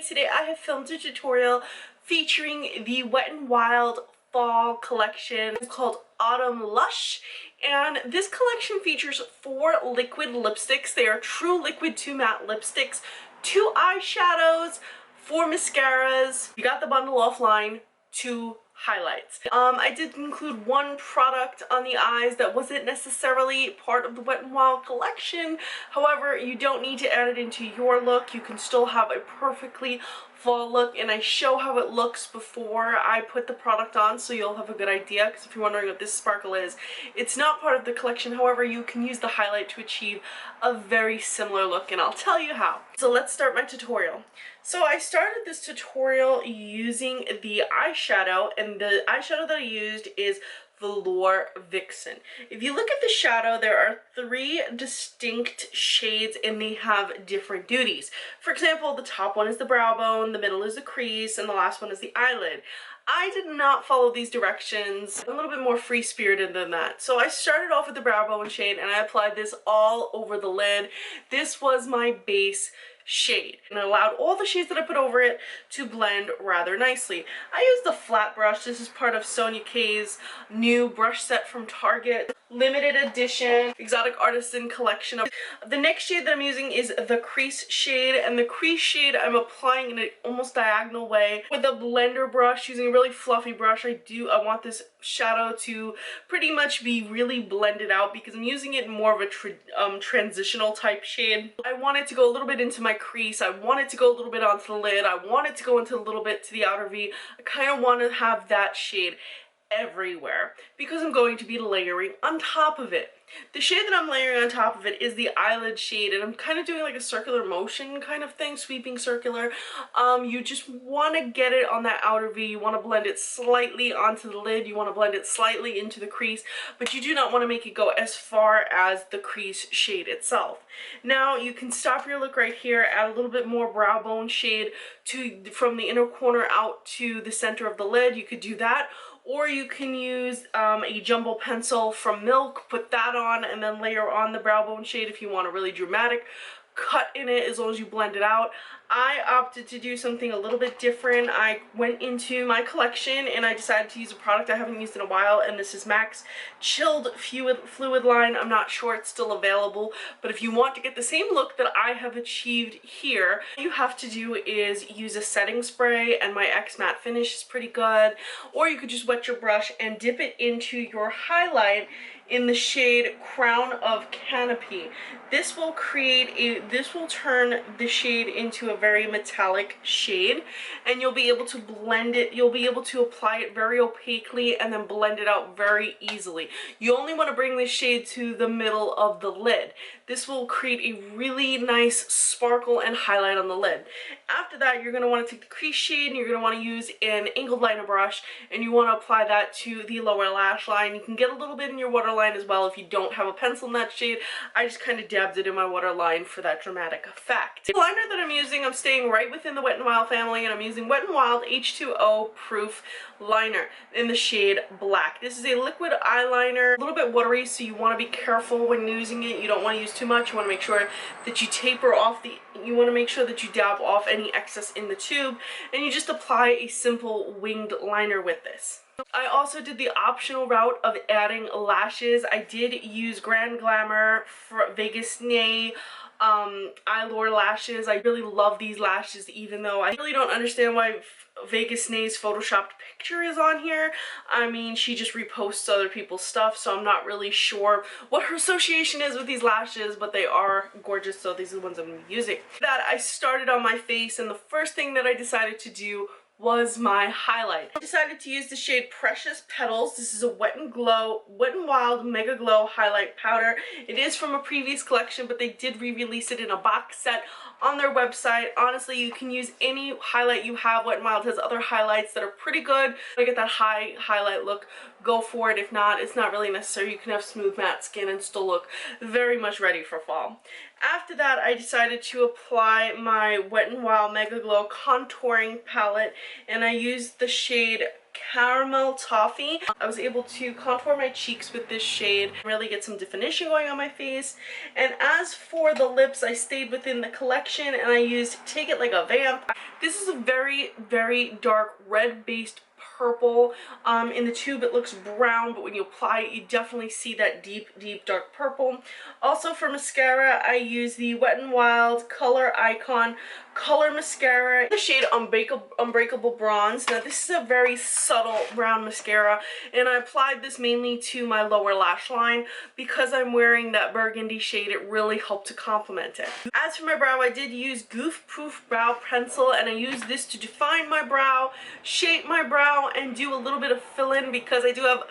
Today I have filmed a tutorial featuring the Wet n Wild fall collection. It's called Autumn Lush, and this collection features 4 liquid lipsticks. They are true liquid to matte lipsticks, 2 eyeshadows, 4 mascaras. You got the bundle offline, 2 highlights. I did include 1 product on the eyes that wasn't necessarily part of the Wet n Wild collection. However, you don't need to add it into your look. You can still have a perfectly fall look, and I show how it looks before I put the product on, so you'll have a good idea, because if you're wondering what this sparkle is, it's not part of the collection. However, you can use the highlight to achieve a very similar look, and I'll tell you how. So let's start my tutorial. So I started this tutorial using the eyeshadow, and the eyeshadow that I used is Velour Vixen. If you look at the shadow, there are 3 distinct shades and they have different duties. For example, the top one is the brow bone, the middle is the crease, and the last one is the eyelid. I did not follow these directions. I'm a little bit more free-spirited than that. So I started off with the brow bone shade and I applied this all over the lid. This was my base shade, and I allowed all the shades that I put over it to blend rather nicely. I used the flat brush. This is part of Sonia K's new brush set from Target, limited edition exotic artisan collection. The next shade that I'm using is the crease shade, and the crease shade I'm applying in an almost diagonal way with a blender brush, using a really fluffy brush. I want this shadow to pretty much be really blended out because I'm using it in more of a transitional type shade. I want it to go a little bit into my crease. I want it to go a little bit onto the lid. I want it to go into a little bit to the outer V. I kind of want to have that shade everywhere because I'm going to be layering on top of it. The shade that I'm layering on top of it is the eyelid shade, and I'm kind of doing like a circular motion kind of thing, sweeping circular. You just want to get it on that outer V. You want to blend it slightly onto the lid. You want to blend it slightly into the crease, but you do not want to make it go as far as the crease shade itself. Now you can stop your look right here, add a little bit more brow bone shade from the inner corner out to the center of the lid. You could do that. Or you can use a jumbo pencil from Milk, put that on, and then layer on the brow bone shade if you want a really dramatic cut in it, as long as you blend it out. I opted to do something a little bit different. I went into my collection and I decided to use a product I haven't used in a while, and this is MAC's Chilled Fluid line. I'm not sure it's still available, but if you want to get the same look that I have achieved here, all you have to do is use a setting spray, and my X Matte finish is pretty good. Or you could just wet your brush and dip it into your highlight in the shade Crown of Canopy. This will turn the shade into a very metallic shade, and you'll be able to blend it, you'll be able to apply it very opaquely and then blend it out very easily. You only want to bring this shade to the middle of the lid. This will create a really nice sparkle and highlight on the lid. After that, you're going to want to take the crease shade and you're going to want to use an angled liner brush, and you want to apply that to the lower lash line. You can get a little bit in your waterline as well if you don't have a pencil in that shade. I just kind of dabbed it in my waterline for that dramatic effect. The liner that I'm using, I'm staying right within the Wet n Wild family, and I'm using Wet n Wild H2O Proof Liner in the shade Black. This is a liquid eyeliner, a little bit watery, so you want to be careful when using it. You don't want to use too much. You want to make sure that you taper off you want to make sure that you dab off any excess in the tube, and you just apply a simple winged liner with this. I also did the optional route of adding lashes. I did use Grand Glamour for Vegas Nay Eyelure lashes. I really love these lashes, even though I really don't understand why Vegas Nay's photoshopped picture is on here. I mean, she just reposts other people's stuff, so I'm not really sure what her association is with these lashes, but they are gorgeous, so these are the ones I'm going to be using. That I started on my face, and the first thing that I decided to do was my highlight. I decided to use the shade Precious Petals. This is a Wet n Wild Mega Glow highlight powder. It is from a previous collection, but they did re-release it in a box set on their website. Honestly, you can use any highlight you have. Wet n Wild has other highlights that are pretty good. To get that high highlight look, go for it. If not, it's not really necessary. You can have smooth matte skin and still look very much ready for fall. After that, I decided to apply my Wet n Wild Mega Glow contouring palette, and I used the shade Caramel Toffee. I was able to contour my cheeks with this shade, really get some definition going on my face. And as for the lips, I stayed within the collection and I used Take It Like a Vamp. This is a very, very dark red based purple. In the tube it looks brown, but when you apply it you definitely see that deep, deep dark purple. Also for mascara, I use the Wet n Wild Coloricon Color Mascara, the shade Unbreakable Bronze. Now this is a very subtle brown mascara, and I applied this mainly to my lower lash line. Because I'm wearing that burgundy shade, it really helped to complement it. As for my brow, I did use Goof Proof Brow Pencil, and I used this to define my brow, shape my brow, and do a little bit of fill-in because I do have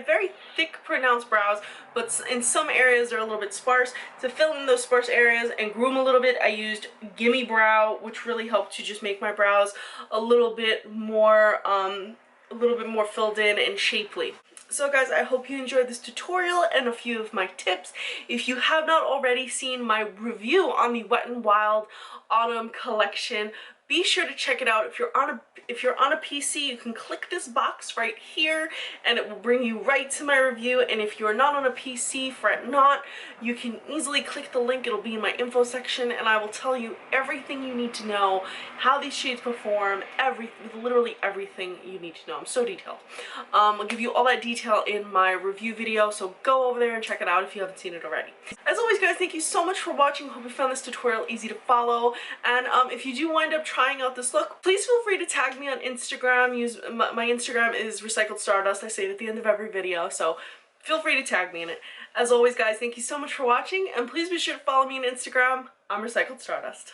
very thick pronounced brows, but in some areas they're a little bit sparse. To fill in those sparse areas and groom a little bit, I used Gimme Brow, which really helped to just make my brows a little bit more filled in and shapely. So guys, I hope you enjoyed this tutorial and a few of my tips. If you have not already seen my review on the Wet n Wild Autumn collection, be sure to check it out. If you're on a PC, you can click this box right here and it will bring you right to my review. And if you're not on a PC, fret not, you can easily click the link. It'll be in my info section, and I will tell you everything you need to know, how these shades perform, literally everything you need to know. I'm so detailed. I'll give you all that detail in my review video, so go over there and check it out if you haven't seen it already. As always guys, thank you so much for watching. Hope you found this tutorial easy to follow, and if you do wind up trying out this look, please feel free to tag me on Instagram. My Instagram is Recycled Stardust. I say it at the end of every video, so feel free to tag me in it. As always guys, thank you so much for watching, and please be sure to follow me on Instagram. I'm Recycled Stardust.